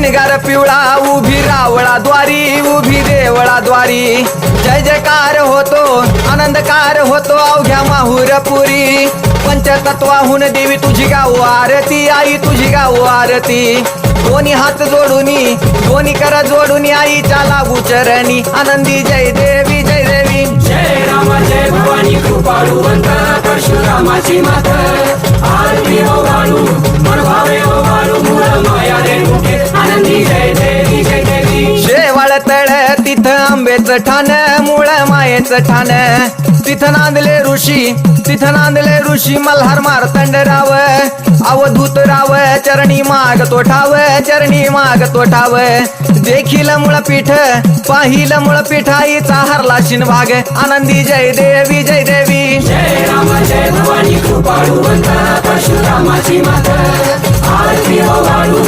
शिणगार पिवळा उभी रावळा द्वारी, उभी देवळा द्वारी. जय जयकार होतो आनंदकार होतो अवघ्या माहुरपुरी. पंचतत्वाहून देवी तुझी गाऊ आरती, आई तुझी गाऊ आरती. दोन्ही हात जोडूनी दोन्ही कर जोडूनी आईच्या लागू चरणी. आनंदी जय देवी जय देवी. जय राम जय भवानी कृपाळुवंत परशुरामाची मात. आरती हो वाळू मन भावे हो वाळू मूळ माया रेणुके. आनंदी जय देवी जय देवी. शेवाळ तळ तिथं आंबेचं ठाण, मूळ मायेचं ठाण. तिथं नांदले ऋषी मल्हार मार्तंडराव. अवधूत राव चरणी माग तो ठाव, चरणी माग तो ठाव. देखील मुळपीठ पाहिल मुळपीठ आईचा हरला शिनभाग. आनंदी जय देवी जय देवी. जय राम जय भवानी कृपाळुवंत परशुरामाची मात. आरती हो वाळू